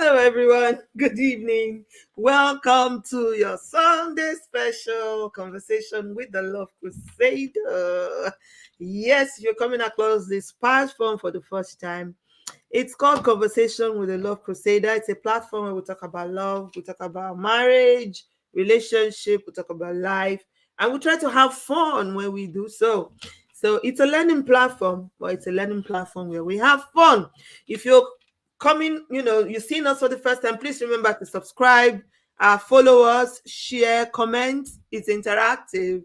Hello, everyone. Good evening. Welcome to your Sunday special conversation with the Love Crusader. Yes, if you're coming across this platform for the first time, it's called Conversation with the Love Crusader. It's a platform where we talk about love, we talk about marriage, relationship, we talk about life, and we try to have fun when we do so. So it's a learning platform, but it's a learning platform where we have fun. If you're coming, you've seen us for the first time, please remember to subscribe, follow us, share, comment. It's interactive.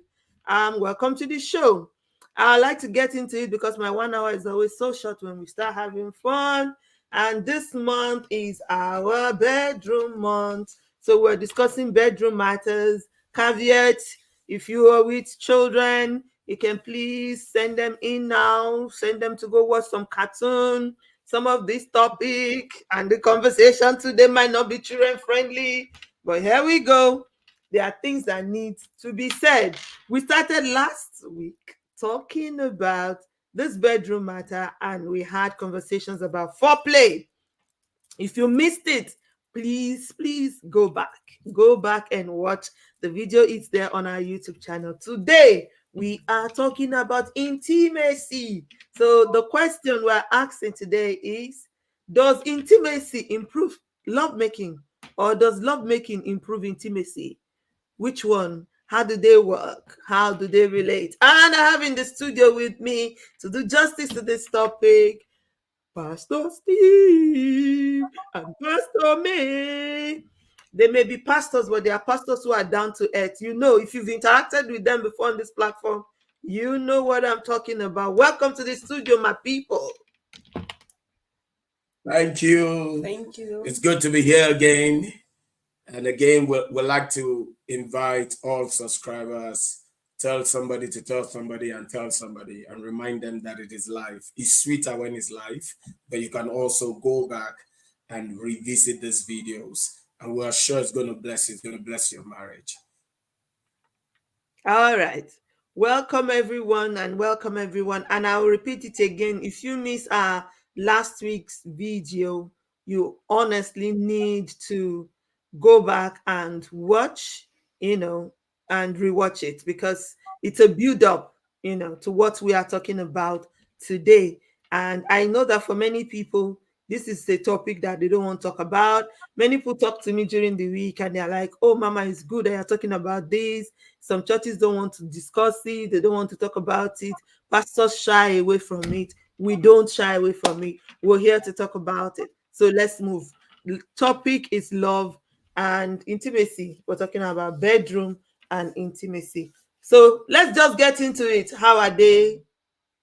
Welcome to the show. I like to get into it because my 1 hour is always so short when we start having fun. And this month is our bedroom month. So we're discussing bedroom matters. Caveat, if you are with children, you can please send them in now. Send them to go watch some cartoon. Some of this topic and the conversation today might not be children friendly, but here we go. There are things that need to be said. We started last week talking about this bedroom matter, and we had conversations about foreplay. If you missed it, please go back and watch the video. It's there on our YouTube channel. Today we are talking about intimacy. So the question we're asking today is, does intimacy improve lovemaking, or does lovemaking improve intimacy? Which one? How do they work? How do they relate? And I have in the studio with me to do justice to this topic, Pastor Steve and Pastor May. They may be pastors, but they are pastors who are down to earth. If you've interacted with them before on this platform, you know what I'm talking about. Welcome to the studio, my people. Thank you. Thank you. It's good to be here again. And again, we'd like to invite all subscribers, tell somebody to tell somebody and tell somebody and remind them that it is live. It's sweeter when it's live, but you can also go back and revisit these videos. And we're sure it's going to bless you. It's going to bless your marriage. All right. Welcome everyone. And I'll repeat it again. If you miss our last week's video, you honestly need to go back and watch, and rewatch it, because it's a build up, to what we are talking about today. And I know that for many people, this is a topic that they don't want to talk about. Many people talk to me during the week and they're like, oh, Mama, it's good that you're talking about this. Some churches don't want to discuss it. They don't want to talk about it. Pastors shy away from it. We don't shy away from it. We're here to talk about it. So let's move. The topic is love and intimacy. We're talking about bedroom and intimacy. So let's just get into it. How are they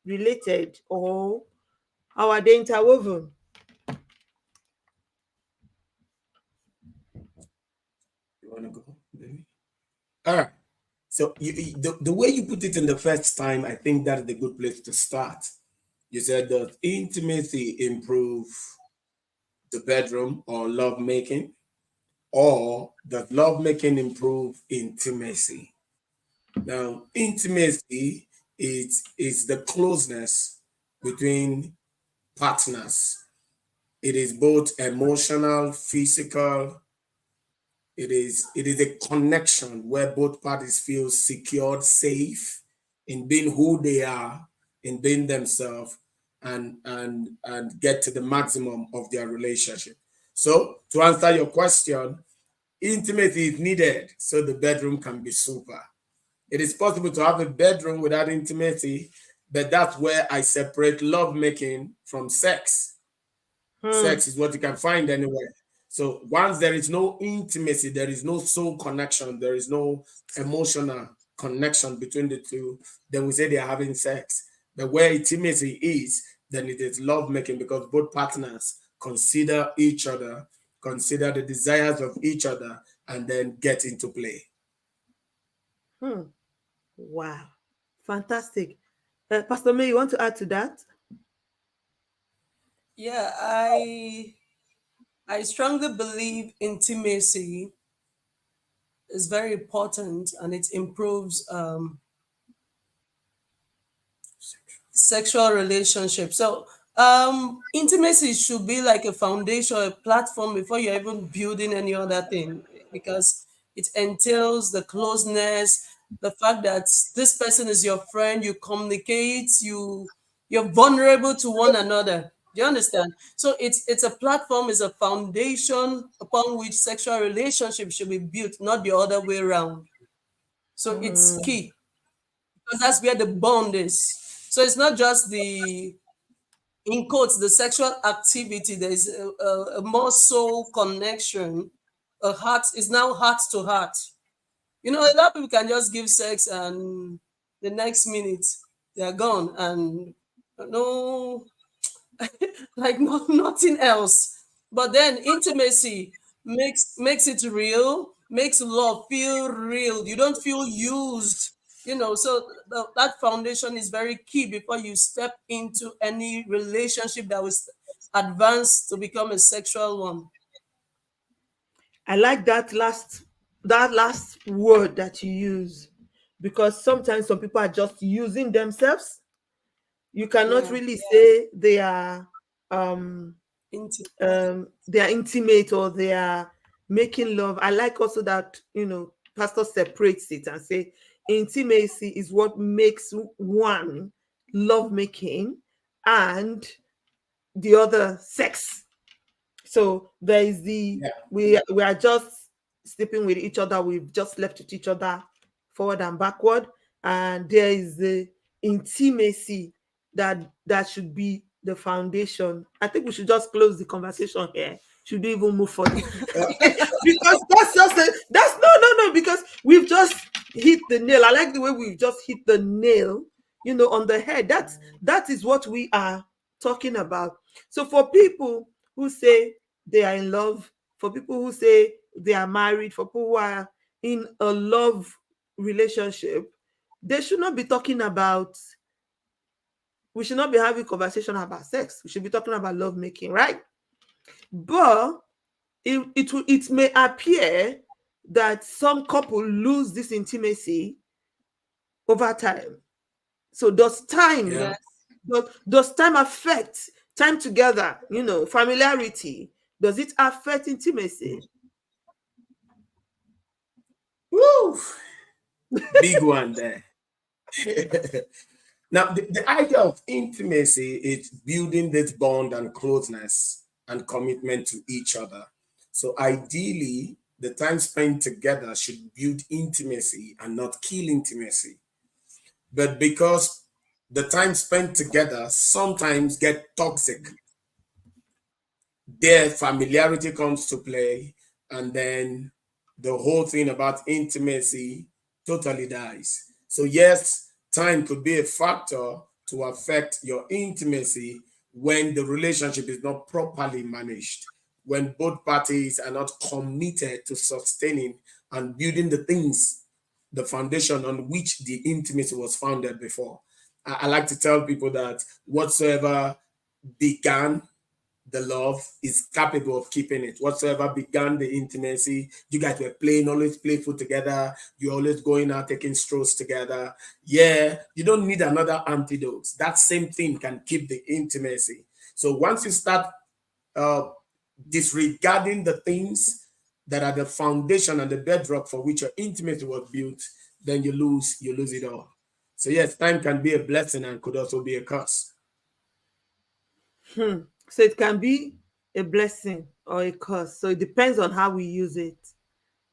related, or how are they interwoven? You want to go, baby? All right. So the way you put it in the first time, I think that is a good place to start. You said, does intimacy improve the bedroom or love making? Or does love making improve intimacy? Now, intimacy is the closeness between partners. It is both emotional, physical. It is a connection where both parties feel secured, safe in being who they are, in being themselves, and get to the maximum of their relationship. So, to answer your question, intimacy is needed so the bedroom can be super. It is possible to have a bedroom without intimacy, but that's where I separate lovemaking from sex. Sex is what you can find anywhere. So once there is no intimacy, there is no soul connection, there is no emotional connection between the two, then we say they are having sex. But where intimacy is, then it is lovemaking, because both partners consider each other, consider the desires of each other, and then get into play. Wow. Fantastic. Pastor May, you want to add to that? Yeah, I strongly believe intimacy is very important, and it improves sexual relationships. So Intimacy should be like a foundation, a platform before you're even building any other thing, because it entails the closeness, the fact that this person is your friend, you communicate, you're vulnerable to one another. Do you understand? So it's a platform, is a foundation upon which sexual relationships should be built, not the other way around. So it's Mm. key, because that's where the bond is. So it's not just the, in quotes, the sexual activity. There is a more soul connection. A heart is now heart to heart. You know, a lot of people can just give sex and the next minute they are gone, and no, like no, nothing else. But then intimacy makes it real, makes love feel real. You don't feel used. You know, so that foundation is very key before you step into any relationship that will advance to become a sexual one. I like that last word that you use, because sometimes some people are just using themselves. You cannot Yeah, really say um intimate. they are intimate or they are making love. I like also that, pastor separates it and say intimacy is what makes one love making, and the other sex. So there is the Yeah. we are just sleeping with each other. We've just left with each other forward and backward, and there is the intimacy that should be the foundation. I think we should just close the conversation here. Should we even move further? Because that's just that's no, because we've just hit the nail. I like the way we've just hit the nail, on the head. That is what we are talking about. So for people who say they are in love, for people who say they are married, for people who are in a love relationship, they should not be talking about, we should not be having conversation about sex. We should be talking about love making, right? But it may appear that some couple lose this intimacy over time. So Yeah. Yes. does time affect time together, familiarity? Does it affect intimacy? Woo! Big one there. Now, the idea of intimacy is building this bond and closeness and commitment to each other. So, ideally, the time spent together should build intimacy and not kill intimacy. But because the time spent together sometimes get toxic, their familiarity comes to play, and then the whole thing about intimacy totally dies. So yes, time could be a factor to affect your intimacy when the relationship is not properly managed, when both parties are not committed to sustaining and building the things, the foundation on which the intimacy was founded before. I like to tell people that whatsoever began the love is capable of keeping it. Whatsoever began the intimacy, you guys were playing, always playful together. You're always going out taking strolls together. Yeah, you don't need another antidote. That same thing can keep the intimacy. So once you start uh, disregarding the things that are the foundation and the bedrock for which your intimacy was built, then you lose it all. So yes, time can be a blessing and could also be a curse. So it can be a blessing or a curse. So it depends on how we use it.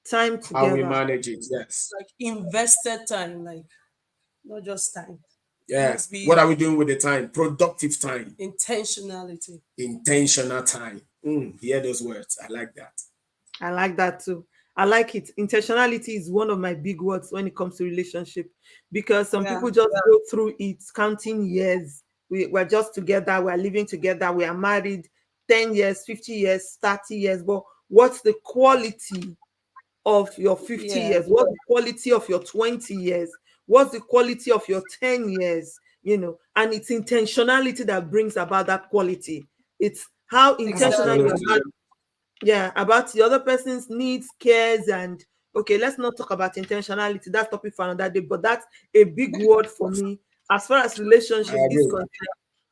Time How we together. manage it, yes. Like invested time, like not just time. It Yeah. must What be are we doing with the time? Productive time, intentionality. intentional time. Hear those words. I like that. I like that too. I like it. Intentionality is one of my big words when it comes to relationship, because some Yeah. people just go through it counting years. We're just together, we're living together, we are married 10 years, 50 years, 30 years. But what's the quality of your 50 Yeah. years? What's the quality of your 20 years? What's the quality of your 10 years? And it's intentionality that brings about that quality. It's how intentional you Exactly. Absolutely. are, yeah, about the other person's needs, cares, and okay, let's not talk about intentionality. That's topic for another day, but that's a big word for me as far as I relationship is agree. concerned.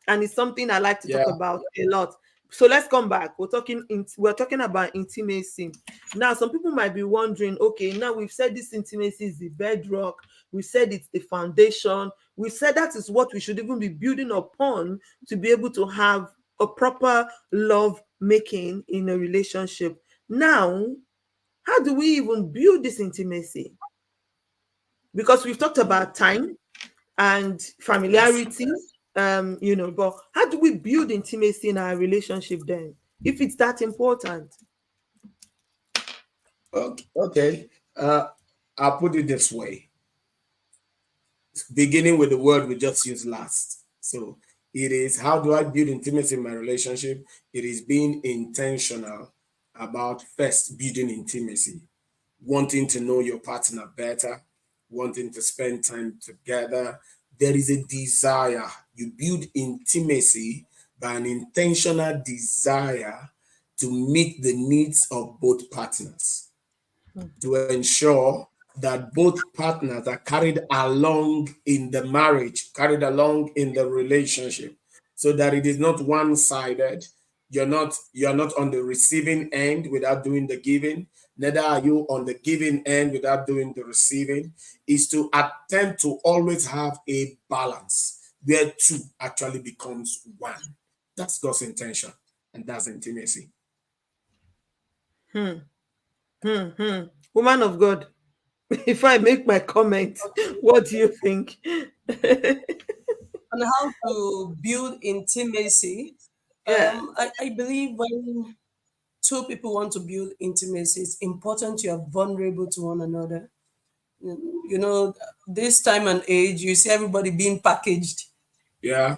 and it's something I like to Yeah. talk about a lot. So let's come back. We're talking about intimacy. Now, some people might be wondering, okay, now we've said this intimacy is the bedrock, we said it's the foundation, we said that is what we should even be building upon to be able to have a proper love making in a relationship. Now, how do we even build this intimacy? Because we've talked about time and Yes. familiarity, but how do we build intimacy in our relationship then, if it's that important? Okay. Okay. I'll put it this way, beginning with the word we just used last. So it is, how do I build intimacy in my relationship? It is being intentional about first building intimacy, wanting to know your partner better, wanting to spend time together. There is a desire. You build intimacy by an intentional desire to meet the needs of both partners, to ensure that both partners are carried along in the marriage, carried along in the relationship, so that it is not one-sided. You're not on the receiving end without doing the giving, neither are you on the giving end without doing the receiving. Is to attempt to always have a balance where two actually becomes one. That's God's intention, and that's intimacy. Hmm. Hmm. Hmm. Woman of God, if I make my comment, what do you think? On how to build intimacy, Yeah. I believe when two people want to build intimacy, it's important you are vulnerable to one another. You know, this time and age, you see everybody being packaged. Yeah,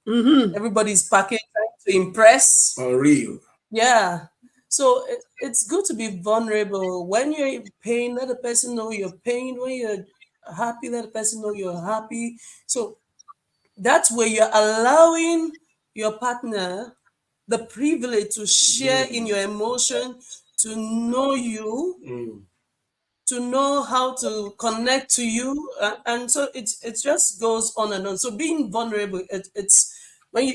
Mm-hmm. Everybody's packaged trying to impress. unreal. Yeah. So it's good to be vulnerable. When you're in pain, let the person know you're pain. When you're happy, let the person know you're happy. So that's where you're allowing your partner the privilege to share in your emotion, to know you, Mm. to know how to connect to you, and so it just goes on and on. So being vulnerable, it's when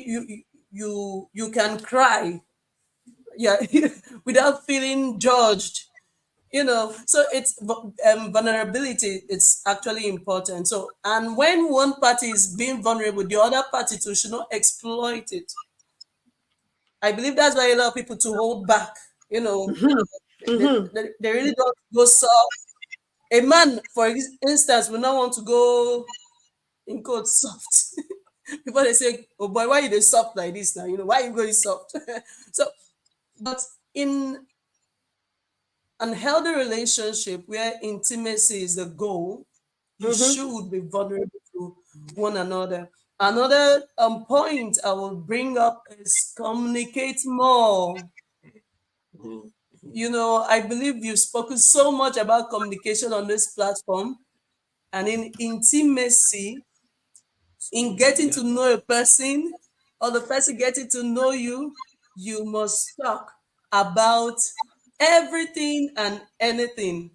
you can cry, yeah, without feeling judged. So it's vulnerability. It's actually important. So, and when one party is being vulnerable, the other party too should not exploit it. I believe that's why a lot of people to hold back. You know, they, Mm-hmm. they really don't go soft. A man, for instance, will not want to go in quote soft before they say, "Oh boy, why you dey soft like this now? Why you going soft?" So, but in an healthy relationship where intimacy is the goal, you Mm-hmm. should be vulnerable to one another. Another point I will bring up is communicate more. Mhm. I believe you've spoken so much about communication on this platform, and in intimacy, in getting Yeah. to know a person or the person getting to know you, you must talk about everything and anything.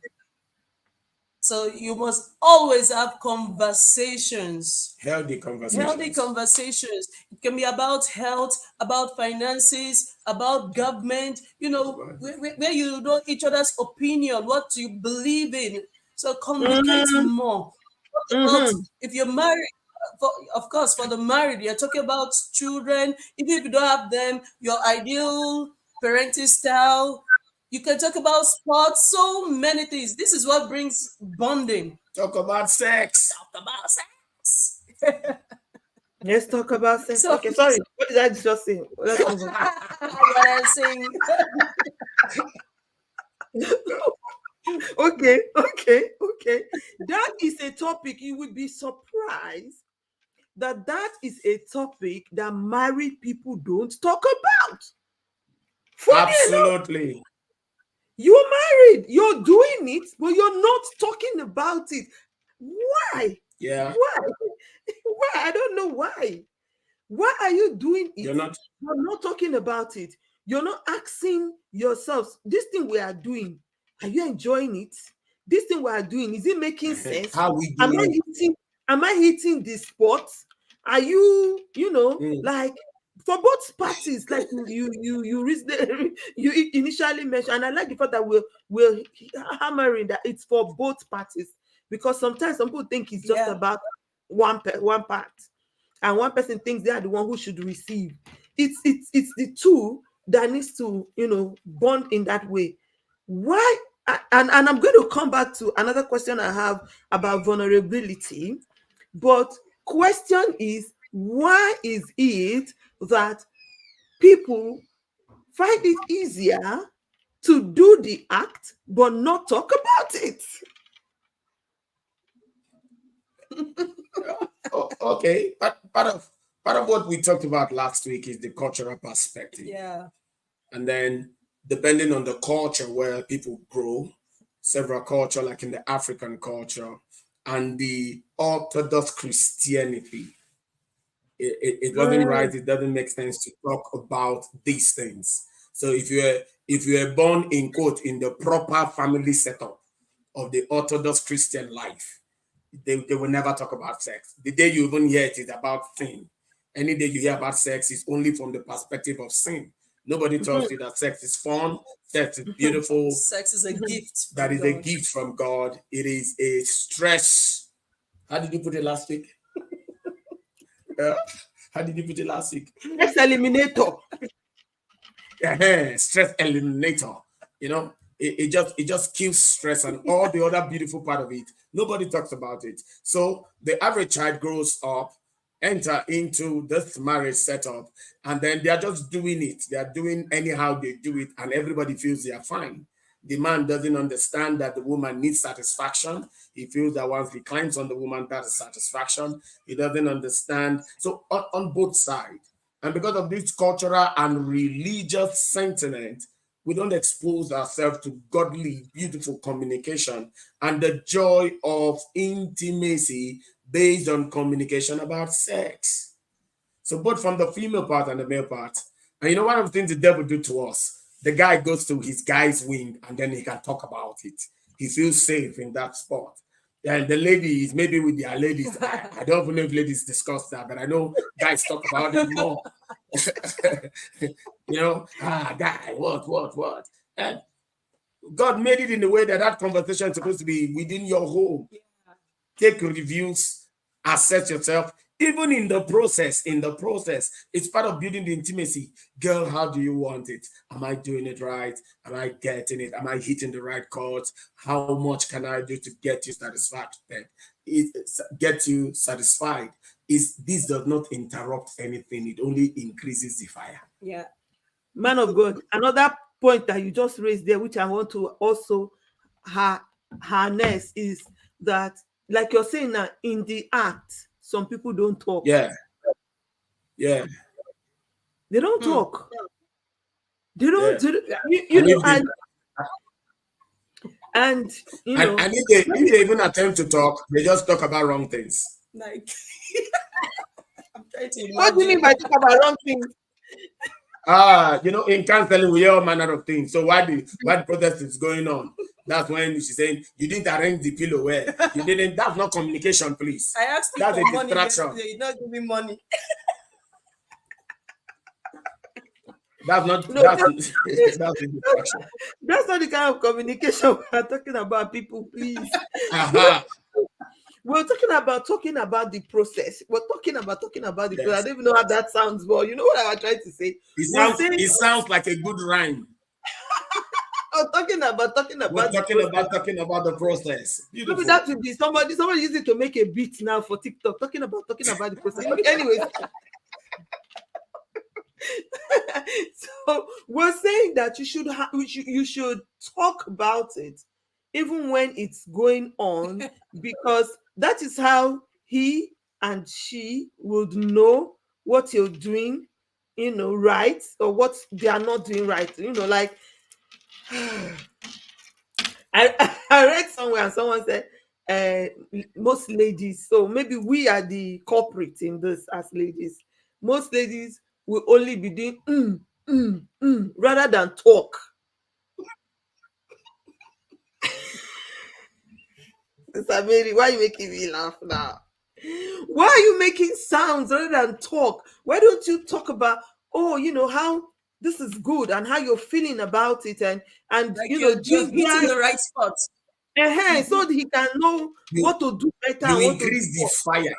So you must always have conversations, Healthy healthy conversations. conversations. It can be about health, about finances, about government, where you know each other's opinion, what you believe in. So communicate Mm-hmm. more. Talk about Mm-hmm. if you're married, of course, for the married, you're talking about children. Even if you don't have them, your ideal parenting style. You can talk about sports, so many things. This is what brings bonding. Talk about sex. Talk about sex. Let's talk about sex. So, Okay, sorry. What did I just say? Let's move on. what I'm saying, Okay, okay, okay. That is a topic you would be surprised that is a topic that married people don't talk about. Funny enough, Absolutely. you're married, you're doing it, but you're not talking about it. Why? Yeah. Why? Why? I don't know why. Why are you doing You're it? not. You're not talking about it. You're not asking yourselves, this thing we are doing, are you enjoying it? This thing we are doing, is it making sense? How we Am I doing it? hitting, am I hitting the spot? Are you, Mm. like, for both parties, like you initially mentioned, and I like the fact that we're hammering that it's for both parties, because sometimes some people think it's just Yeah. about one part, and one person thinks they are the one who should receive. It's the two that needs to, bond in that way. Why? And I'm going to come back to another question I have about vulnerability, but question is, why is it that people find it easier to do the act but not talk about it? Okay, but part of what we talked about last week is the cultural perspective, Yeah. and then depending on the culture where people grow, several culture like in the African culture and the Orthodox Christianity, it wasn't Mm, right. It doesn't make sense to talk about these things. So if you are born in quote in the proper family setup of the Orthodox Christian life, they will never talk about sex. The day you even hear it is about sin. Any day you hear about sex is only from the perspective of sin. Nobody tells you that sex is fun, sex is beautiful, Sex is a gift that from is a God. gift from God. It is a stress. How did you put it last week? Uh, how did you put it last week? Ex eliminator. Stress eliminator. You know, it just kills stress and all the other beautiful part of it. Nobody talks about it. So the average child grows up, enter into this marriage setup, and then they are just doing it. They are doing anyhow they do it, and everybody feels they are fine. The man doesn't understand that the woman needs satisfaction. He feels that once he climbs on the woman, that is satisfaction. He doesn't understand. So on both sides. And because of this cultural and religious sentiment, we don't expose ourselves to godly, beautiful communication and the joy of intimacy based on communication about sex. So both from the female part and the male part. And you know one of the things the devil do to us, the guy goes to his guy's wing and then he can talk about it. He feels safe in that spot. And the ladies, maybe with their ladies, I don't even know if ladies discuss that, but I know guys talk about it more. Guy, what? And God made it in a way that that conversation is supposed to be within your home. Take reviews, assess yourself. Even in the process, it's part of building the intimacy. Girl, how do you want it? Am I doing it right? Am I getting it? Am I hitting the right chords? How much can I do to get you satisfied? Get you satisfied. This does not interrupt anything. It only increases the fire. Yeah. Man of God, another point that you just raised there, which I want to also harness, is that, like you're saying now, in the act, some people don't talk. Yeah, yeah, They don't Hmm. talk. They don't yeah. do, And if they and and if they even attempt to talk, they just talk about wrong things. Like, I'm trying to what do you mean imagine. by talk about wrong things? In counseling we hear all manner of things. So why the protest is going on? That's when she's saying you didn't arrange the pillow well. You didn't. That's not communication, please. I asked you That's a for money distraction. yesterday. You not give me money. That's not. No, That's that's a distraction. that's not the kind of communication we're talking about, people, please. Aha. We're talking about the process. We're talking about the process. I Yes. don't even know how that sounds, but you know what I was trying to say. It We're sounds. saying, It sounds like a good rhyme. oh, talking We're about the talking process. about the process. Maybe Beautiful. that would be somebody use it to make a beat now for TikTok, talking about the process. Okay, anyways, so we're saying that you should talk about it even when it's going on, because that is how he and she would know what you're doing, right, or what they are not doing right. Like, I read somewhere and someone said, most ladies, so maybe we are the culprit in this as ladies. Most ladies will only be doing rather than talk. Sister Mary, why you making me laugh now? Why are you making sounds rather than talk? Why don't you talk about, oh, how this is good and how you're feeling about it, and Like you're hitting ginger, the right spot. so that he can know You what to do better you and what to do increase the more. fire.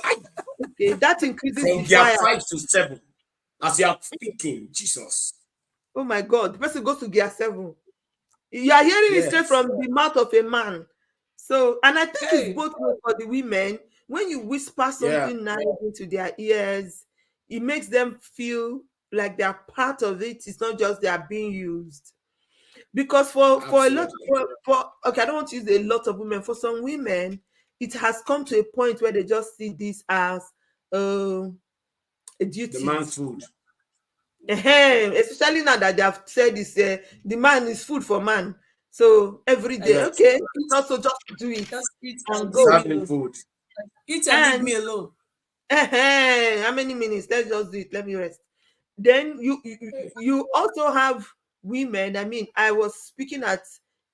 Aye. Okay, that increases the From gear fire. 5 to 7. As you are speaking, Jesus. Oh my God, the person goes to gear 7. You are hearing it straight Yes. from the mouth of a man. So, and I think it's Hey, both ways for the women. When you whisper Yeah. something nice into their ears, it makes them feel like they're part of it. It's not just they are being used. Because for a lot, Absolutely. for okay, I don't want to use a lot of women. For some women, it has come to a point where they just see this as a The duty. man's food. Especially now that they have said this, the man is food for man. So every like day, Yes. okay, it's also just do it just eat and and leave go. me Serve him alone. food. Eat and leave And me alone. how many minutes? Let's just do it. Let me rest. Then you also have women. I mean, I was speaking at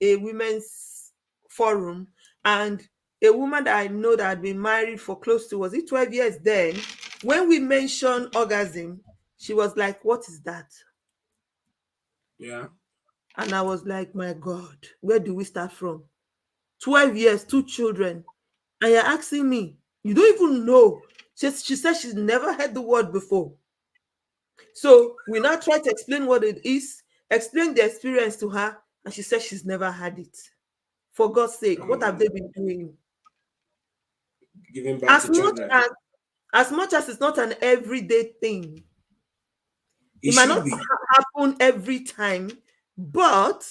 a women's forum, and a woman that I know that had been married for close to, was it 12 years then? When we mentioned orgasm, she was like, "What is that?" Yeah. And I was like, my God, where do we start from? 12 years, 2 children. And you're asking me, you don't even know. She said she's never heard the word before. So we now try to explain what it is, explain the experience to her, and she said she's never had it. For God's sake, what have they been doing? Giving back As to much children. as it's not an everyday thing, It it might should not be. happen every time, but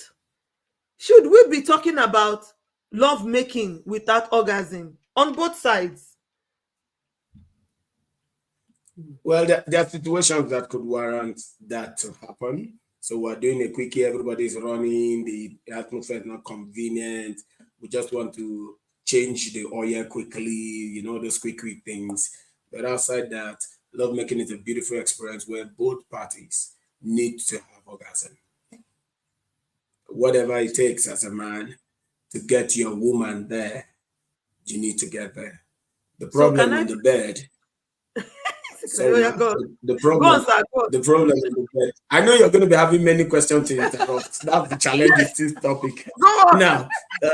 should we be talking about love making without orgasm on both sides? Well, there are situations that could warrant that to happen. So we're doing a quickie, everybody's running, the atmosphere is not convenient. We just want to change the oil quickly, those quick things. But outside that, lovemaking is a beautiful experience where both parties need to have orgasm. Whatever it takes as a man to get your woman there, you need to get there. The So can problem I? in the bed. Oh Sorry, yeah, ma. go, The go on, problem, sir. Go on. the problem in the bed. I know you're going to be having many questions to interrupt. That's the challenge with this topic. Go on. Now, uh,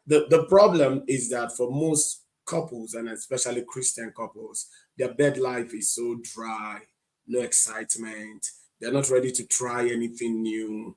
the problem is that for most couples, and especially Christian couples, their bed life is so dry, no excitement. They're not ready to try anything new.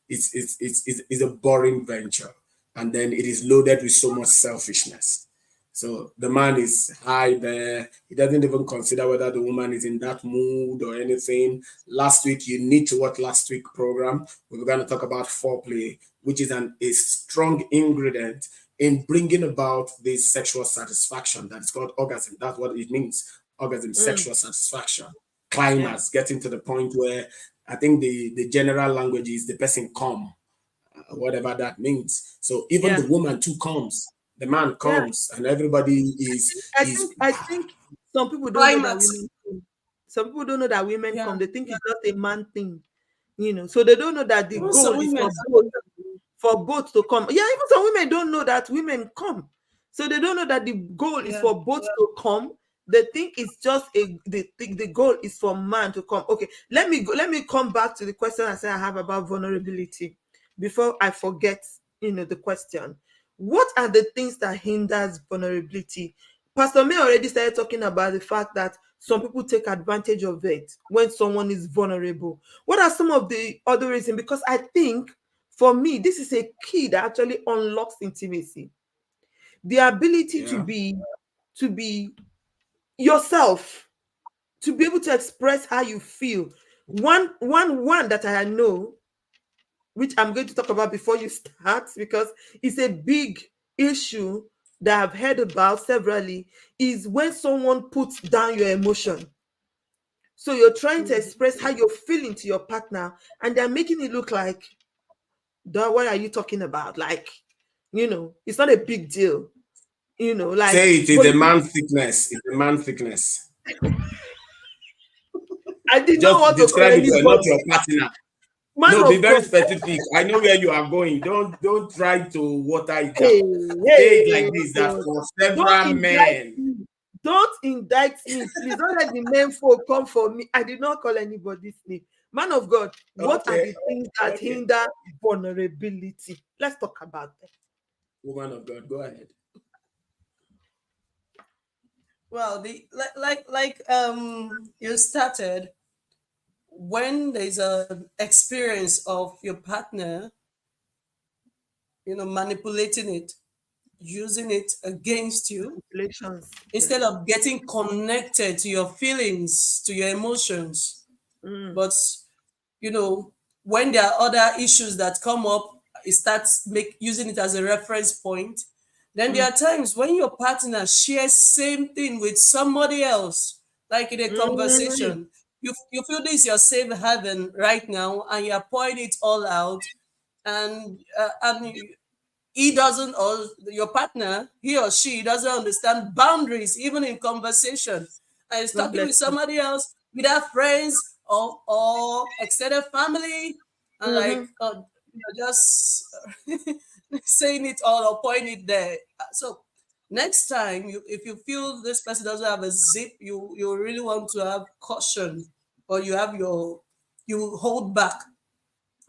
It's a boring venture, and then it is loaded with so much selfishness. So the man is high there. He doesn't even consider whether the woman is in that mood or anything. Last week, you need to watch last week program. We were going to talk about foreplay, which is a strong ingredient in bringing about this sexual satisfaction that is called orgasm. That's what it means. Orgasm, Mm, sexual satisfaction, yeah, climax, getting to the point where I think the general language is the person come, whatever that means. So even yeah, the woman too comes, the man yeah. comes, and everybody is I think some people don't know that Climax. women come. Some people don't know that women Yeah. come. They think it's just a man thing, So they don't know that the Even goal some is women. for both to come. Yeah, even some women don't know that women come. So they don't know that the goal is Yeah. for both to come. They think it's just the goal is for man to come. Okay, let me come back to the question I said I have about vulnerability before I forget, the question. What are the things that hinders vulnerability? Pastor May already started talking about the fact that some people take advantage of it when someone is vulnerable. What are some of the other reasons? Because I think for me, this is a key that actually unlocks intimacy. The ability yeah. to be yourself, to be able to express how you feel. One that I know, which I'm going to talk about before you start, because it's a big issue that I've heard about severally, is when someone puts down your emotion. So you're trying to Mhm. express how you're feeling to your partner, and they're making it look like, duh, what are you talking about? Like, it's not a big deal. Like, Say it is but a man thickness. It's a man thickness. I did not Just want to call describe it. You're not anybody. your partner. Man No, be of very God. specific. I know where you are going. Don't try to water it down. Hey, Say it hey, like this, that God. for Don't several indict men. me. Don't indict me. Please don't let the men folk come for me. I did not call anybody's name. Man of God, what are Okay, the things that okay. hinder vulnerability? Let's talk about them. Woman of God, go ahead. Well, the you started, when there's a experience of your partner, manipulating it, using it against you, Manipulations. Yeah. instead of getting connected to your feelings, to your emotions. Mm, But you know, when there are other issues that come up, it starts make using it as a reference point. Then there mm, are times when your partner shares same thing with somebody else, like in a mm, conversation. You feel this is your safe haven right now, and you're pouring it all out, and he doesn't, or your partner, he or she doesn't understand boundaries even in conversation, and is God talking bless with you. somebody else, with their friends or extended family, and Mm-hmm. you're just saying it all or pointing it there. So next time, if you feel this person doesn't have a zip, you really want to have caution, or you hold back,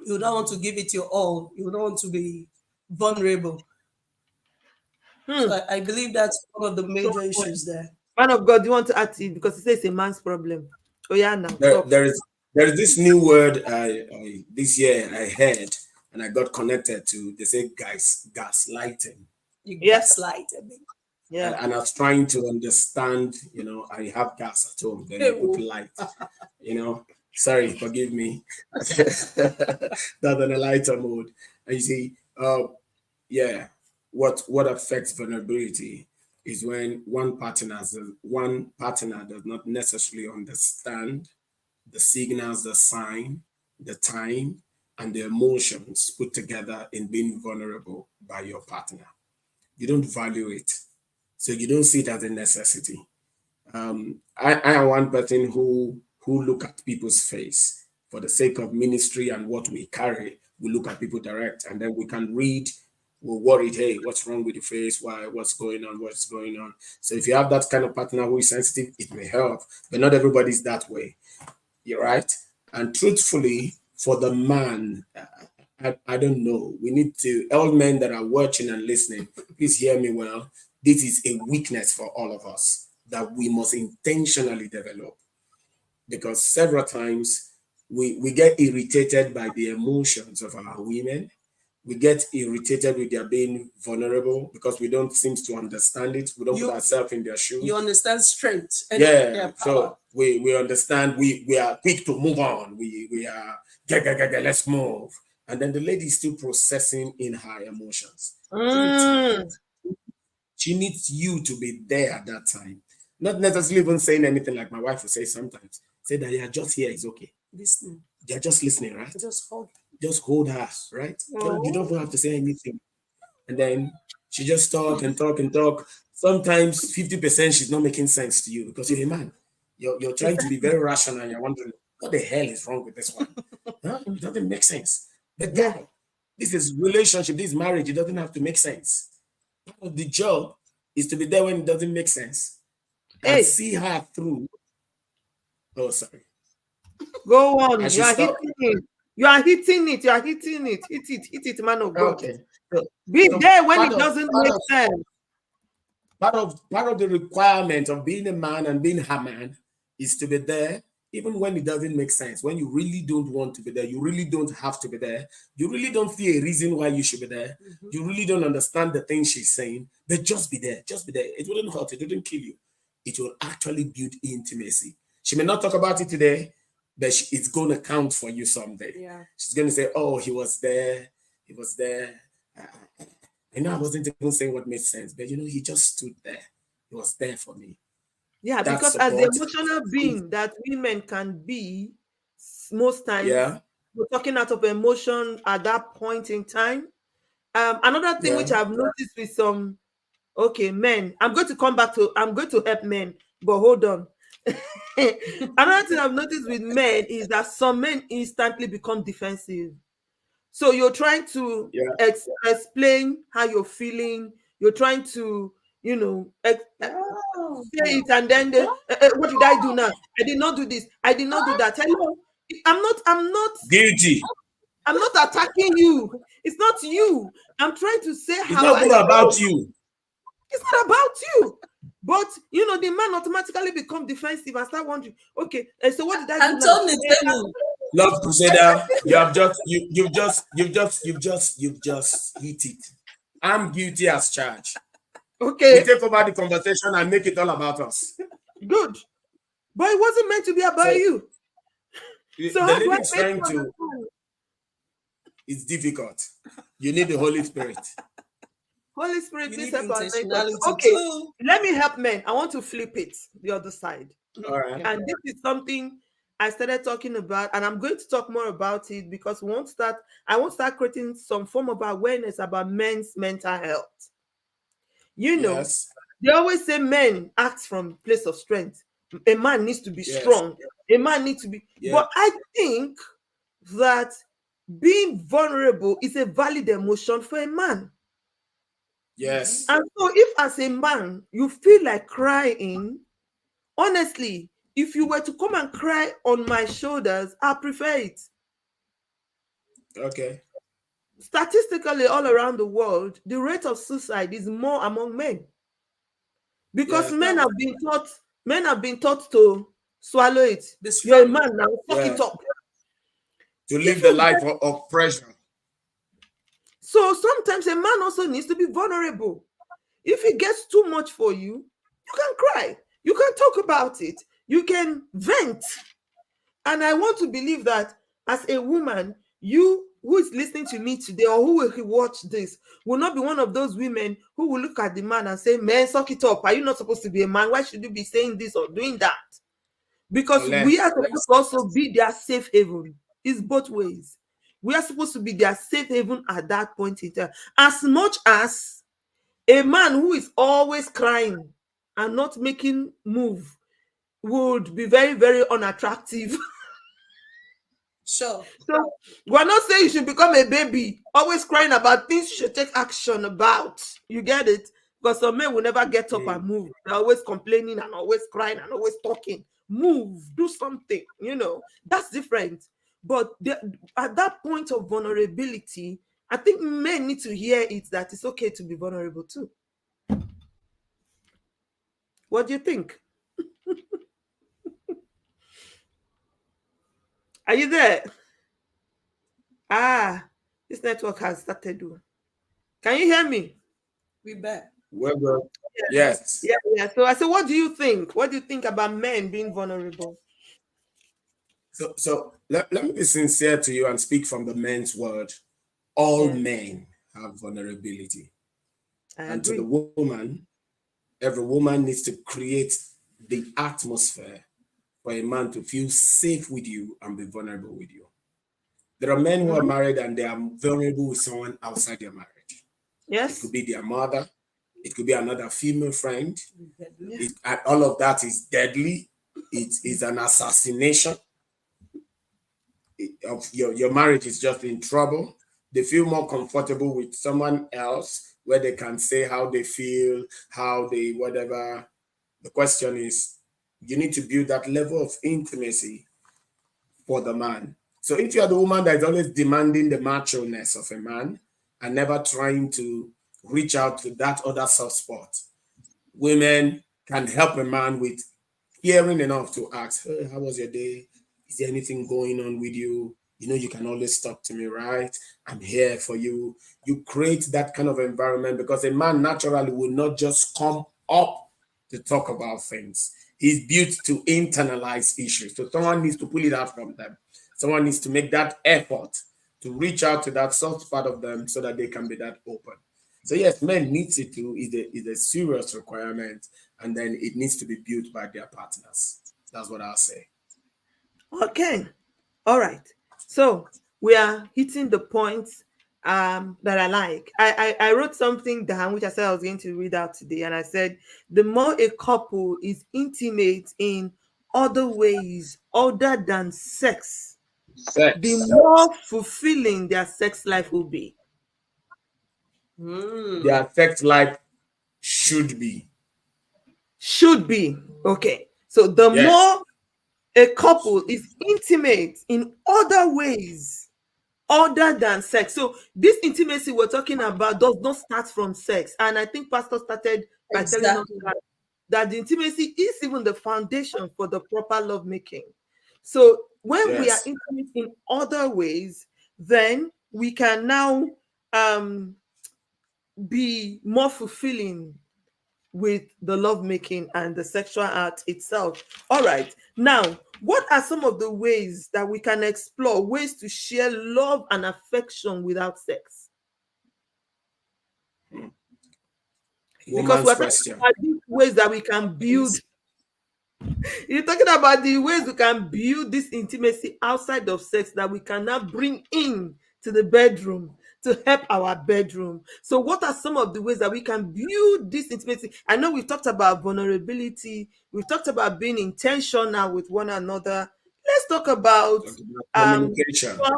you don't want to give it your all, you don't want to be vulnerable. So Hmm. I believe that's one of the So, major issues there. man of God, do you want to add to it? Because he says it's a man's problem. Oh, yeah, now There, talk. there is there is this new word I this year I heard and I got connected to. They say guys gaslighting. You Yes. gaslight me. Yeah. And I was trying to understand, I have gas at home, then Hey, you put oh, light. Sorry, forgive me. That's on a lighter mode. And you see, yeah, what affects vulnerability is when one partner does not necessarily understand the signals, the sign, the time, and the emotions put together in being vulnerable by your partner. You don't value it, so you don't see it as a necessity. I am one person who look at people's face for the sake of ministry and what we carry. We look at people direct, and then we can read. We're worried. Hey, what's wrong with the face? Why? What's going on? What's going on? So if you have that kind of partner who is sensitive, it may help. But not everybody's that way. You're right. And truthfully, for the man, I don't know. We need to, all men that are watching and listening, please hear me well. This is a weakness for all of us that we must intentionally develop because several times we get irritated by the emotions of our women. We get irritated with their being vulnerable because we don't seem to understand it. We don't put you ourselves in their you shoes. understand strength and Yeah, their power. so we understand we are quick to move on. We are let's move. And then the lady is still processing in her emotions. Give it time. Mm. She needs you to be there at that time. Not necessarily even saying anything like my wife will say sometimes. Say that you're just here, it's okay. Listening. You're just listening, right? Just hold. Just hold her, right? You don't Oh, even have to say anything. And then she just talk and talk and talk. Sometimes 50% she's not making sense to you because you're a man. You're trying to be very rational and you're wondering what the hell is wrong with this one? Huh? It doesn't make sense. But Yeah. guy, this is relationship, this is marriage. It doesn't have to make sense. Part of the job is to be there when it doesn't make sense and Hey, see her through. Oh, sorry. go I on. You should are stop. hitting it. You are hitting it. You are hitting it. Hit it, man of God. Okay. So, Be so there when part it of doesn't part make of sense. part of the requirement of being a man and being a man is to be there even when it doesn't make sense. When you really don't want to be there, you really don't have to be there. You really don't see a reason why you should be there. mhm. You really don't understand the things she's saying, but just be there. Just be there. It wouldn't hurt. It wouldn't kill you. It will actually build intimacy. She may not talk about it today, but it's going to count for you someday. Yeah. She's going to say, "Oh, he was there. He was there. I know I wasn't even saying what made sense, but he just stood there. He was there for me. Yeah, That because as the support emotional is, being that women can be, most times yeah, we're talking out of emotion at that point in time. Another thing which yeah, I've noticed with some, okay, men, I'm going to come back to, I'm going to help men, but hold on. Another thing I've noticed with men is that some men instantly become defensive. So you're trying to Yeah. explain how you're feeling. You're trying to, you know, Oh, say it, and then what did I do now? I did not do this. I did not do that. Hello, I'm not. I'm not. Guilty. I'm not attacking you. It's not you. I'm trying to say It's how not I even feel. about you. It's not about you. But the man automatically become defensive and start wondering, okay, so what did I do and now? Tony Temu. Love Crusader, you have just you've just hit it. I'm guilty as charged. We Okay, take over the conversation and make it all about us. good. But it wasn't meant to be about So you. So the how do lady I is make trying you to, understand? it's difficult. You need the Holy Spirit. Holy Spirit, You please need help our makers. intentionality Okay, too. let me help men. I want to flip it the other side. All right. And this is something I started talking about, and I'm going to talk more about it because I want to start creating some form of awareness about men's mental health. You know, Yes. they always say men act from place of strength. A man needs to be Yes. strong. A man needs to be, Yes. but I think that being vulnerable is a valid emotion for a man. Yes. And so if as a man you feel like crying, honestly, if you were to come and cry on my shoulders, I prefer it. Okay. Statistically, all around the world, the rate of suicide is more among men because Yes. men have been taught to swallow it. Be You're a strong. man now, fuck Yeah. it up. To If live the you life of pressure. So sometimes a man also needs to be vulnerable. If it gets too much for you, you can cry. You can talk about it. You can vent. And I want to believe that as a woman, you who is listening to me today or who will watch this will not be one of those women who will look at the man and say, man, suck it up. Are you not supposed to be a man? Why should you be saying this or doing that? Because we Unless are supposed to also be their safe haven. It's both ways. We are supposed to be their safe haven at that point in time. As much as a man who is always crying and not making move would be very, very unattractive. Sure. So we're not saying you should become a baby, always crying about things you should take action about. You get it? Because some men will never get up and move. They're always complaining and always crying and always talking. Move, do something, that's different. But at that point of vulnerability, I think men need to hear it that it's okay to be vulnerable too. What do you think? Are you there? Ah, this network has started. Can you hear me? We bet. well, well, yes. Yeah, yeah. So I said, what do you think? What do you think about men being vulnerable? So let me be sincere to you and speak from the men's word. All Yeah, men have vulnerability. I And to the agree. woman, every woman needs to create the atmosphere for a man to feel safe with you and be vulnerable with you. There are men who are Mhm. married and they are vulnerable with someone outside their marriage. It could Yes. be their mother, it could be another female friend. Yeah. And all of that is deadly. It is an assassination of your marriage is just in trouble. They feel more comfortable with someone else where they can say how they feel, how they whatever. The question is, you need to build that level of intimacy for the man. So if you're the woman that is always demanding the macho-ness of a man and never trying to reach out to that other soft spot, women can help a man with caring enough to ask, hey, how was your day? Is there anything going on with you? You know, you can always talk to me, right? I'm here for you. You create that kind of environment because a man naturally will not just come up to talk about things. He's built to internalize issues. So someone needs to pull it out from them. Someone needs to make that effort to reach out to that soft part of them so that they can be that open. So yes, men needs it to is a serious requirement, and then it needs to be built by their partners. That's what I'll say. Okay. All right. So we are hitting the points that I like. I wrote something down which I said I was going to read out today, and I said the more a couple is intimate in other ways other than sex, the Sex. more fulfilling their sex life will be. Their sex life should be. Should be. Okay. So the Yes. more a couple is intimate in other ways other than sex. So this intimacy we're talking about does not start from sex. And I think Pastor started by telling us Exactly. that the intimacy is even the foundation for the proper lovemaking. So when we are Yes. intimate in other ways, then we can now um, be more fulfilling with the lovemaking and the sexual act itself. All right. Now, what are some of the ways that we can explore ways to share love and affection without sex? Because Woman's we're talking question. about these ways that we can build. You're talking about the ways we can build this intimacy outside of sex that we can now bring in to the bedroom to help our bedroom. So, what are some of the ways that we can build this intimacy? I know we've talked about vulnerability, we've talked about being intentional with one another. Let's talk about Talk about um communication. trust.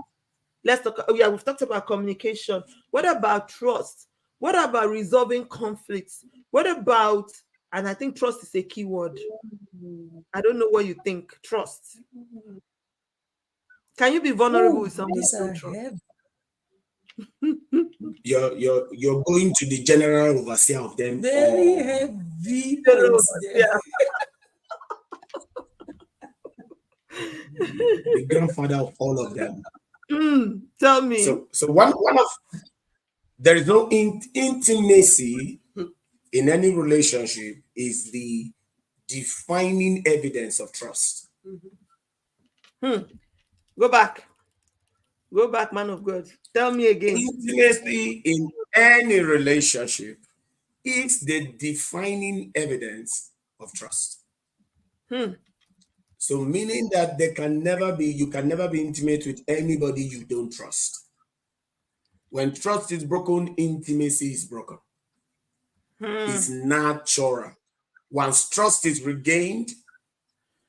Let's talk. Oh yeah, we've talked about communication. What about trust? What about resolving conflicts? What about, and I think trust is a key word. I don't know what you think. Trust. Can you be vulnerable Oh, with someone you these don't are trust? heavy. You're going to the general overseer of them Very or heavy Hello, points there. yeah. the grandfather of all of them. Tell me. So one of there is no intimacy in any relationship is the defining evidence of trust. Hmm. Go back. Go back, man of God. Tell me again. Intimacy in any relationship is the defining evidence of trust. Hmm. So meaning that you can never be intimate with anybody you don't trust. When trust is broken, intimacy is broken. Hmm. It's natural. Once trust is regained,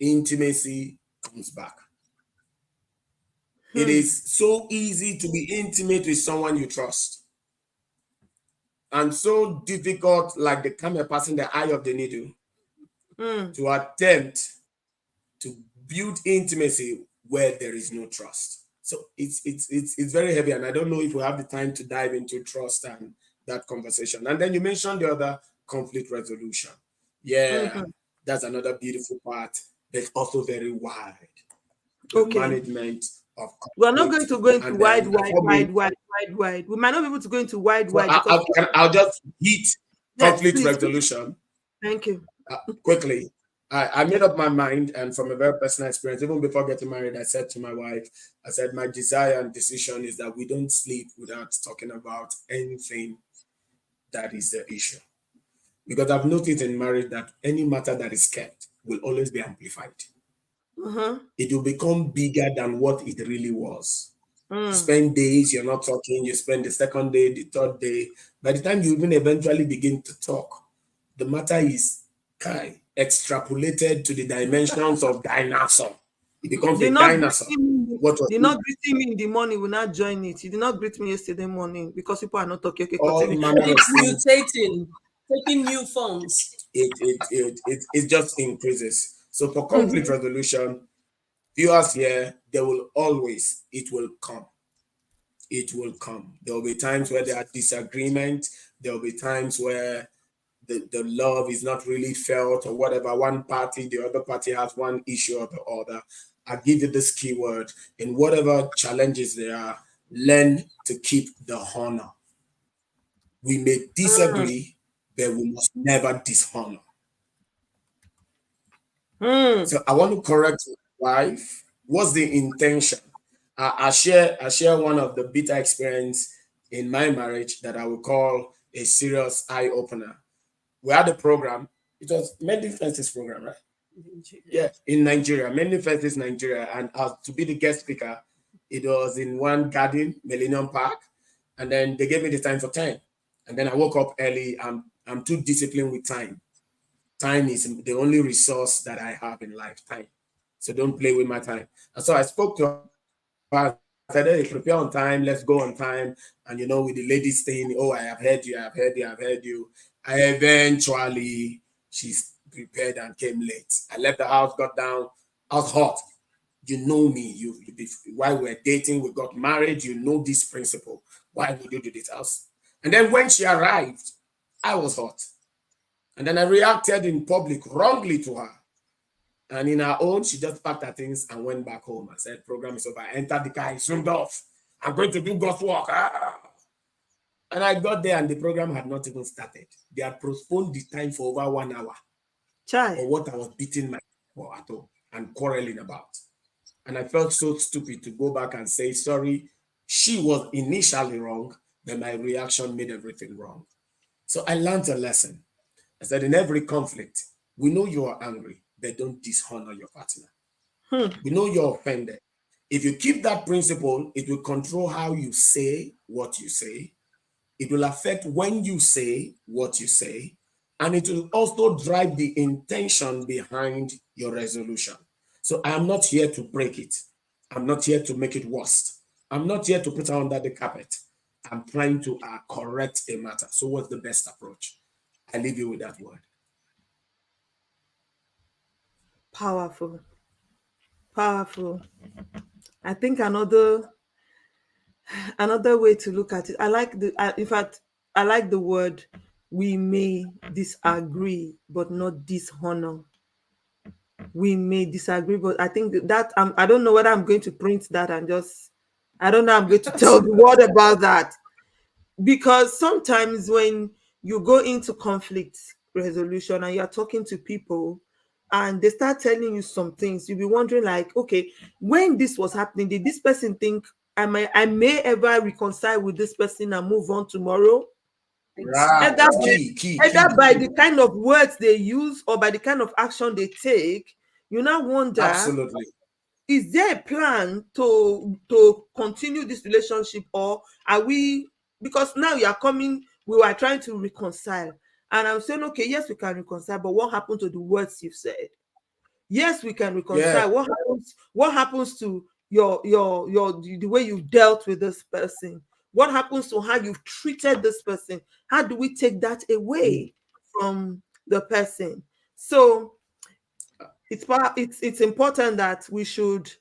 intimacy comes back. It Hmm. is so easy to be intimate with someone you trust, and so difficult, like the camel passing the eye of the needle, Hmm. to attempt to build intimacy where there is no trust. So it's very heavy, and I don't know if we have the time to dive into trust and that conversation. And then you mentioned the other conflict resolution. Yeah, Mhm. that's another beautiful part, but also very wide. The Okay. management of We're not conflict, going to go into and wide, then wide, for me, wide, wide, wide, wide. We might not be able to go into wide, so wide because I'll just hit yes, conflict please. resolution Thank you. quickly. I made up my mind, and from a very personal experience, even before getting married, I said to my wife, I said, my desire and decision is that we don't sleep without talking about anything that is the issue. Because I've noticed in marriage that any matter that is kept will always be amplified. Uh-huh. It will become bigger than what it really was. You Mm. spend days, you're not talking, you spend the second day, the third day. By the time you even eventually begin to talk, the matter is extrapolated to the dimensions of dinosaur. It becomes Did a not dinosaur. greeting me. What was Did it? not greeting me in the morning will not join it. You did not greet me yesterday morning because people are not talking. Okay, All continue. manner of It's things. mutating, taking new forms. It just increases. So for conflict Mhm. resolution, viewers here, it will come. It will come. There will be times where there are disagreements. There will be times where the love is not really felt or whatever. One party, the other party has one issue or the other. I give you this keyword in whatever challenges there are, learn to keep the honor. We may Mm. disagree, but we must never dishonor. Mm. So I want to correct my wife. What's the intention? I share one of the bitter experience in my marriage that I would call a serious eye opener. We had a program. It was Men Defenses program, right? Yeah, in Nigeria, Men Defenses Nigeria, and to be the guest speaker, it was in one garden, Millennium Park, and then they gave me the time for 10, and then I woke up early. I'm too disciplined with time. Time is the only resource that I have in life. Time. So don't play with my time. And so I spoke to her. I said, hey, prepare on time, let's go on time. And with the lady saying, oh, I have heard you, I have heard you, I have heard you. I eventually, she's prepared and came late. I left the house, got down, I was hot. You know me. While we're dating, we got married. You know this principle. Why would you do this? And then when she arrived, I was hot. And then I reacted in public wrongly to her. And in her own, she just packed her things and went back home. I said, program is over. I entered the car, I zoomed off. I'm going to do God's work. Ah. And I got there and the program had not even started. They had postponed the time for over 1 hour Chai. for what I was beating my for at home and quarreling about. And I felt so stupid to go back and say, sorry, she was initially wrong, then my reaction made everything wrong. So I learned a lesson. I said, in every conflict, we know you are angry, but don't dishonor your partner. We know you're offended. If you keep that principle, it will control how you say what you say. It will affect when you say what you say. And it will also drive the intention behind your resolution. So I am not here to break it. I'm not here to make it worse. I'm not here to put it under the carpet. I'm trying to correct a matter. So what's the best approach? I leave you with that word. Powerful. Powerful. I think another way to look at it. I like in fact, I like the word we may disagree but not dishonor. We may disagree, but I think that I don't know whether I'm going to print that and just I don't know I'm going to tell the world about that, because sometimes when you go into conflict resolution and you're talking to people and they start telling you some things, you'll be wondering like, okay, when this was happening, did this person think I may ever reconcile with this person and move on tomorrow? Right. either by, Key. either by the kind of words they use or by the kind of action they take, you now wonder, Absolutely. is there a plan to continue this relationship, or are we, because now you are coming, we were trying to reconcile, and I'm saying, okay, yes, we can reconcile, but what happened to the words you've said? Yes, we can Yeah. reconcile. What happens to your the way you've dealt with this person? What happens to how you've treated this person? How do we take that Mm. away from the person? So it's important that we should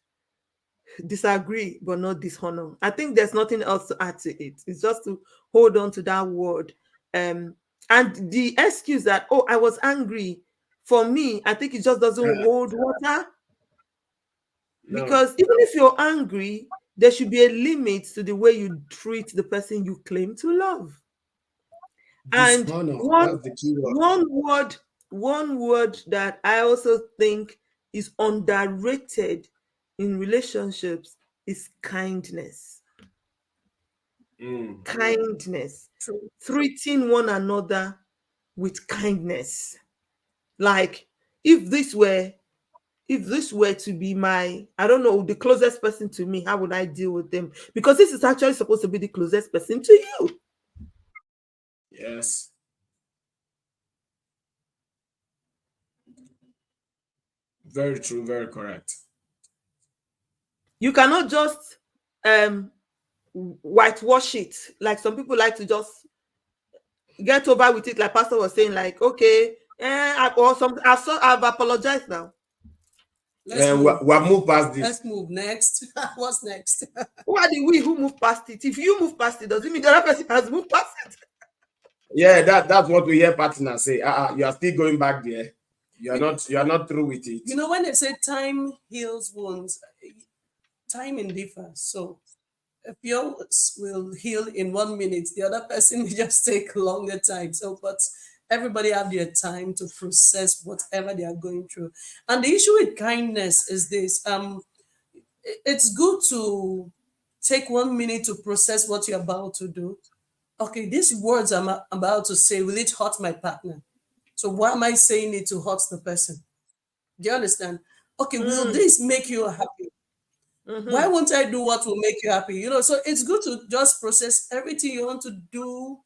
disagree but not dishonor. I think there's nothing else to add to it. It's just to hold on to that word. And the excuse that, oh, I was angry, for me, I think it just doesn't Uh, hold water, no. because even if you're angry, there should be a limit to the way you treat the person you claim to love. And Dishonor. one That's the key word. one word one word that I also think is underrated in relationships is kindness. Mm. Kindness. True. Treating one another with kindness. Like, if this were if this were to be my, I don't know, the closest person to me, how would I deal with them? Because this is actually supposed to be the closest person to you. Yes. Very true. Very correct. You cannot just um whitewash it. Like some people like to just get over with it, like Pastor was saying, like, okay, or some I've apologized now. Let's And move. we have moved past this. Let's move next. What's next? Who are the we who move past it? If you move past it, does it mean the other person has moved past it? Yeah, that's what we hear partners say. You are still going back there. You are not through with it. You know, when they say time heals wounds, timing differs. So if yours will heal in 1 minute, the other person may just take longer time. So, but everybody have their time to process whatever they are going through. And the issue with kindness is this: it's good to take 1 minute to process what you're about to do. Okay, these words about to say, will it hurt my partner? So why am I saying it to hurt the person? Do you understand? Okay, will Mm, this make you happy? Why mhm. won't I do what will make you happy? You know, so it's good to just process everything you want to do,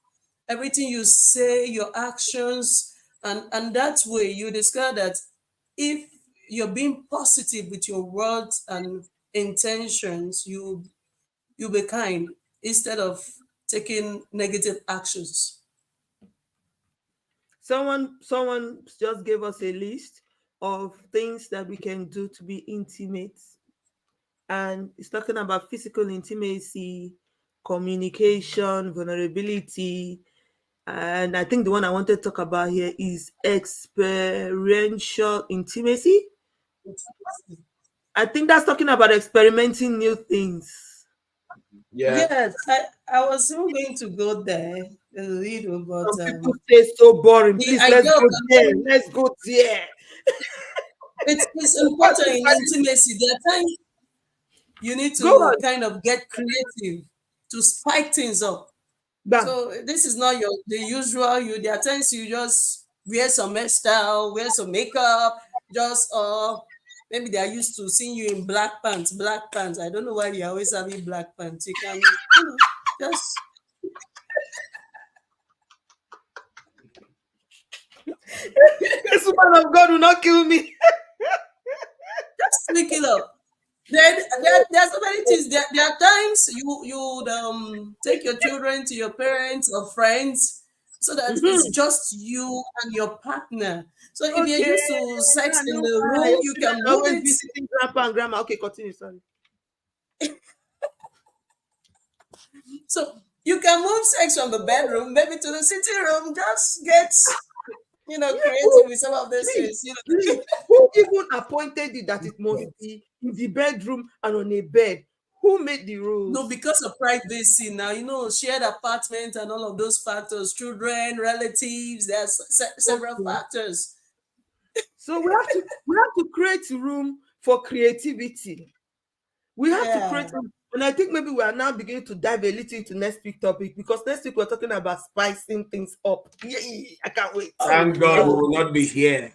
everything you say, your actions, and that way you discover that if you're being positive with your words and intentions, you be kind instead of taking negative actions. Someone just gave us a list of things that we can do to be intimate, and it's talking about physical intimacy, communication, vulnerability, and I think the one I wanted to talk about here is experiential intimacy. I think that's talking about experimenting new things. Yeah. Yes, I was even going to go there a little, but Some people say so boring. the Please, let's idea of go there. Let's go there. it's important in intimacy. There are times you need Go to on. kind of get creative to spike things up. Bam. So this is not your the usual you. There are times you just wear some hairstyle, wear some makeup, just maybe they are used to seeing you in black pants, black pants. I don't know why you're always having black pants. You can, just This woman of God will not kill me. tweak it up. Then there are so many things. There are times you would take your children to your parents or friends so that it's Mhm. just you and your partner. So if you're Okay. used to sex Ah, in no, the why? room, Okay, you then can I move always it. visiting grandpa and grandma. Okay, continue. Sorry. So you can move sex from the bedroom, maybe to the sitting room. Just get Yeah, creative with some of those please, things. please. Who even appointed it that it must be in the bedroom and on a bed? Who made the No, rules? because of privacy now, shared apartment and all of those factors, children, relatives. There's several Okay. factors. So we have to create room for creativity. We have to Yeah. create room. And I think maybe we are now beginning to dive a little into next week topic, because next week we're talking about spicing things up. Yay! I can't wait. Oh Thank God we wow. will not be here.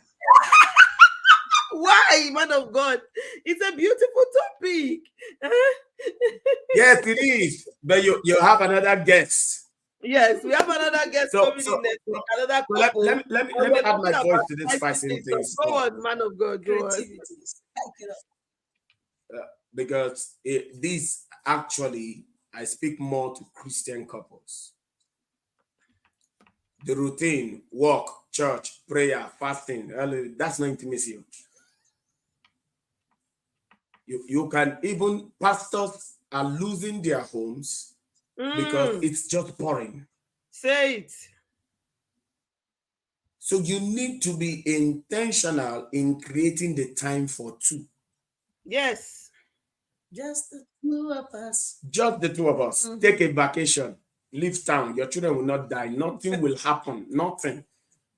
Why, man of God? It's a beautiful topic. Yes, it is. But you have another guest. Yes, we have another guest So coming so in next so week, another so let couple. me let me And let me we're add talking my about voice to this spicing fashion things up. things Go up. on, man of God, go on. Creativity. Spike it up. Because this actually I speak more to Christian couples. The routine, work, church, prayer, fasting, that's not intimacy. You can even pastors are losing their homes because Mm, it's just boring. say it. So you need to be intentional in creating the time for two. Yes. Just the two of us. Just the two of us. Mhm. Take a vacation, leave town. Your children will not die. Nothing will happen. Nothing.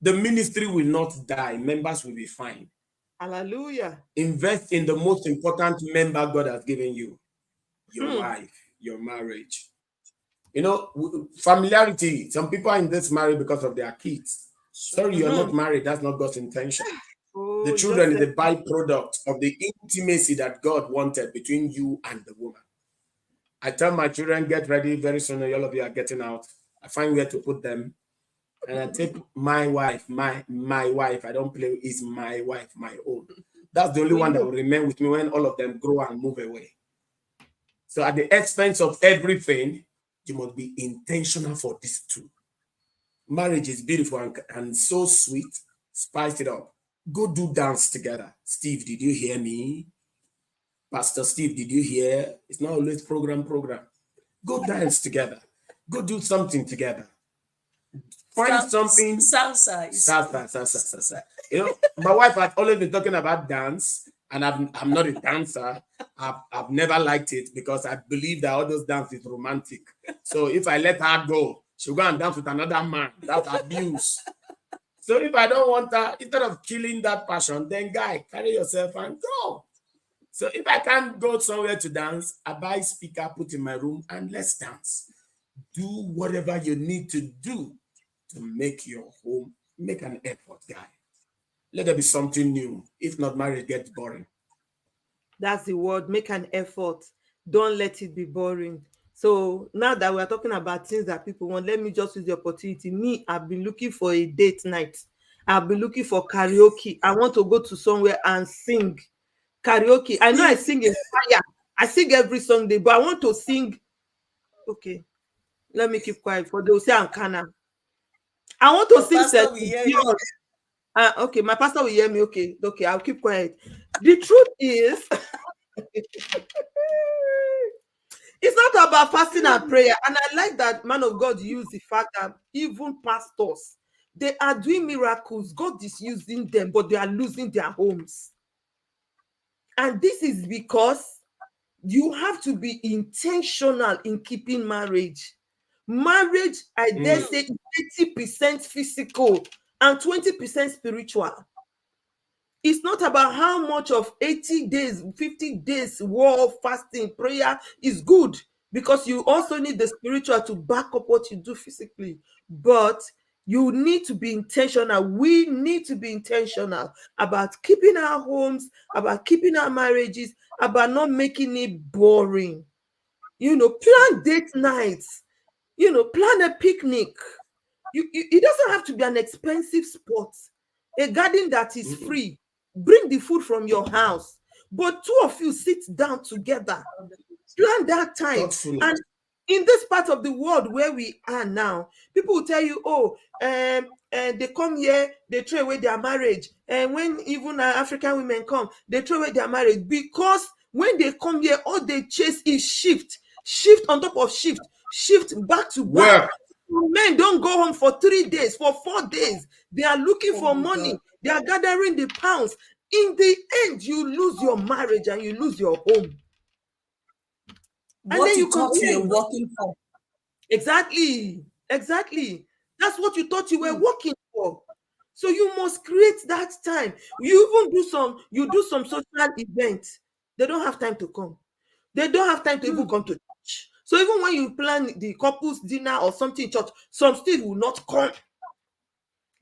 The ministry will not die. Members will be fine. Hallelujah. Invest in the most important member God has given you, your Hmm. wife, your marriage. Familiarity. Some people are in this marriage because of their kids. Sure. Sorry, you're Mm-hmm. not married. That's not God's intention. The Oh, you just children is said a byproduct of the intimacy that God wanted between you and the woman. I tell my children, get ready very soon. All of you are getting out. I find where to put them. And I take my wife, my wife. I don't play, is my wife, my own. That's the only we one that know. will remain with me when all of them grow and move away. So at the expense of everything, you must be intentional for these two. Marriage is beautiful and so sweet. Spice it up. Go do dance together. Steve, did you hear me? Pastor Steve, did you hear? It's not always program. Go dance together. Go do something together. Find something. Salsa is Salsa. My wife has always been talking about dance, and I'm not a dancer. I've never liked it because I believe that all those dance is romantic. So if I let her go, she'll go and dance with another man. That's abuse. So if I don't want her, instead of killing that passion, then guy, carry yourself and go. So if I can't go somewhere to dance, I buy speaker, put in my room, and let's dance. Do whatever you need to do to make your home, make an effort, guy. Let there be something new. If not, marriage gets boring. That's the word. Make an effort. Don't let it be boring. So now that we're talking about things that people want, let me just use the opportunity. Me, I've been looking for a date night. I'll be looking for karaoke. I want to go to somewhere and sing karaoke. I know I sing in fire. I sing every Sunday, but I want to sing. Okay, let me keep quiet for those say Ankana. I want to Your sing pastor will Celine hear Dion. you. Okay, my pastor will hear me. Okay, okay, I'll keep quiet. The truth is, it's not about fasting and prayer. And I like that man of God use the fact that even pastors, they are doing miracles. God is using them, but they are losing their homes. And this is because you have to be intentional in keeping marriage. Marriage, I dare say, is 80% physical and 20% spiritual. It's not about how much of 80 days, 50 days war fasting prayer is good, because you also need the spiritual to back up what you do physically. But you need to be intentional. We need to be intentional about keeping our homes, about keeping our marriages, about not making it boring. Plan date nights, plan a picnic. It doesn't have to be an expensive spot. A garden that is free. Bring the food from your house. But two of you sit down together. Plan that time. Thoughtfully. And in this part of the world where we are now, people will tell you, oh, they come here, they throw away their marriage. And when even African women come, they throw away their marriage, because when they come here, all they chase is shift on top of shift back to back. Work. Men don't go home for 3 days, for 4 days. They are looking for money. God. They are gathering the pounds. In the end, you lose your marriage and you lose your home. What then you you thought you complain. were working for. Exactly. That's what you thought you were working for. So you must create that time. You even do some social events. They don't have time to come. They don't have time to even come to church. So even when you plan the couples dinner or something in church, some still will not come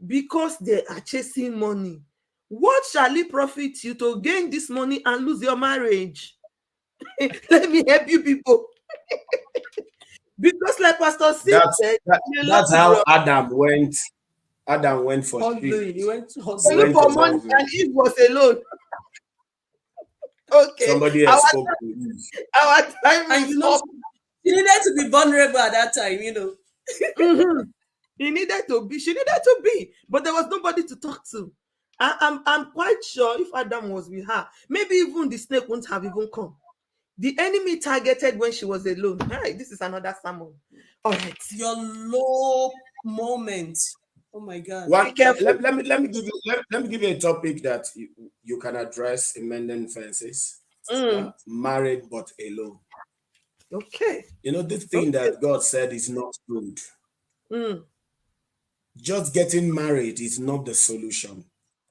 because they are chasing money. What shall it profit you to gain this money and lose your marriage? Let me help you people. Because like Pastor Sid said, That's how Adam went. Adam went for Hustling. You went to he hustle. looked for to money hustle. and Eve was alone. Okay. Somebody else spoke to Eve. Our time And is you know, up. she needed to be vulnerable at that time, Mhm. She needed to be, but there was nobody to talk to. I'm quite sure if Adam was with her, maybe even the snake wouldn't have even come. The enemy targeted when she was alone. Hey, this is another sermon. All right. Your low moment. Oh my God. Be careful. Let me give you a topic that you can address in mending fences. Married but alone. Okay. This thing that God said is not good. Mm. Just getting married is not the solution.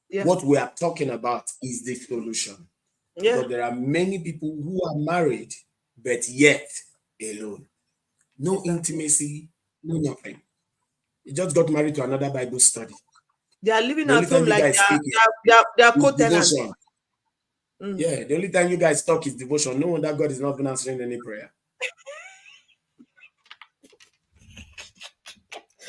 Yeah. What we are talking about is the solution. Yeah. Because there are many people who are married but yet alone. No intimacy, no nothing. You just got married to another Bible study. They are living The only at home time you like guys speak they are is co-tenants. devotion. Yeah, the only time you guys talk is devotion. No wonder God is not even answering any prayer.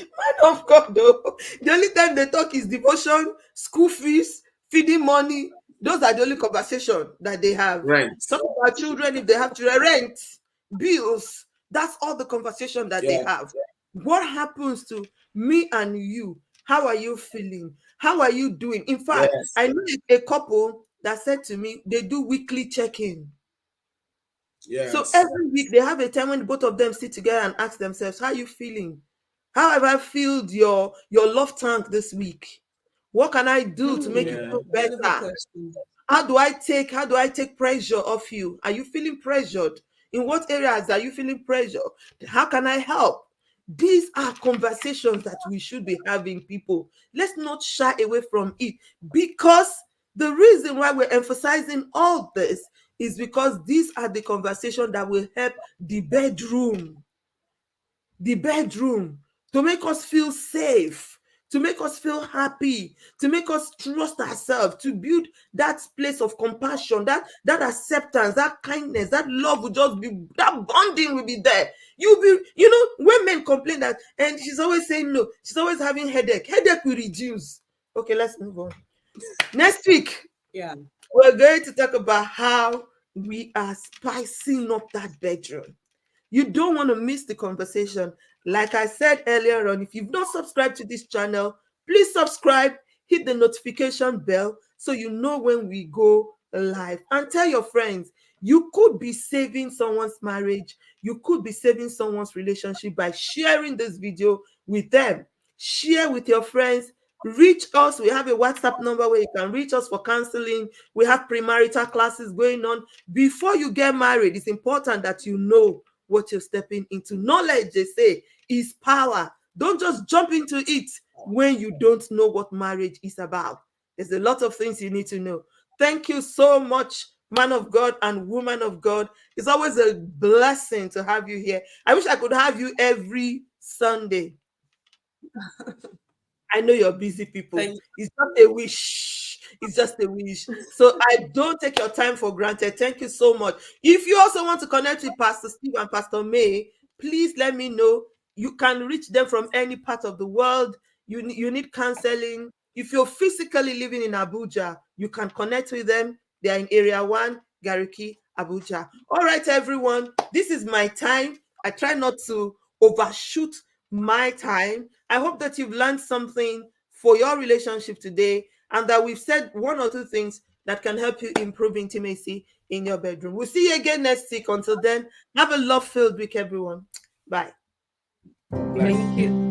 Man of God, though. The only time they talk is devotion, school fees, feeding money. Those are the only conversation that they have. Rent. Some of our children, if they have to rent, bills, that's all the conversation that they have. What happens to me and you? How are you feeling? How are you doing? In fact, Yes. I know a couple that said to me, they do weekly check-in. Yes. So every week they have a time when both of them sit together and ask themselves, how are you feeling? How have I filled your love tank this week? What can I do to make you feel Very good better? question. How do I take pressure off you? Are you feeling pressured? In what areas are you feeling pressure? How can I help? These are conversations that we should be having, people. Let's not shy away from it, because the reason why we're emphasizing all this is because these are the conversations that will help the bedroom to make us feel safe, to make us feel happy, to make us trust ourselves, to build that place of compassion, that acceptance, that kindness, that love will just be, that bonding will be there. When men complain that, and she's always saying no, she's always having headache will reduce. Okay, let's move on. Next week, Yeah. we're going to talk about how we are spicing up that bedroom. You don't want to miss the conversation. Like I said earlier on, if you've not subscribed to this channel, please subscribe, hit the notification bell so you know when we go live. And tell your friends, you could be saving someone's marriage, you could be saving someone's relationship by sharing this video with them. Share with your friends. Reach us. We have a WhatsApp number where you can reach us for counseling. We have premarital classes going on. Before you get married, it's important that you know what you're stepping into. Knowledge, they say, is power. Don't just jump into it when you don't know what marriage is about. There's a lot of things you need to know. Thank you so much, man of God and woman of God. It's always a blessing to have you here. I wish I could have you every Sunday. I know you're busy people. Thank It's just a wish. It's just a wish. So I don't take your time for granted. Thank you so much. If you also want to connect with Pastor Steve and Pastor May, please let me know. You can reach them from any part of the world. You need counseling. If you're physically living in Abuja, you can connect with them. They are in Area 1, Gariki, Abuja. All right, everyone. This is my time. I try not to overshoot my time. I hope that you've learned something for your relationship today and that we've said one or two things that can help you improve intimacy in your bedroom. We'll see you again next week. Until then, have a love filled week, everyone. Bye. Bye. thank you.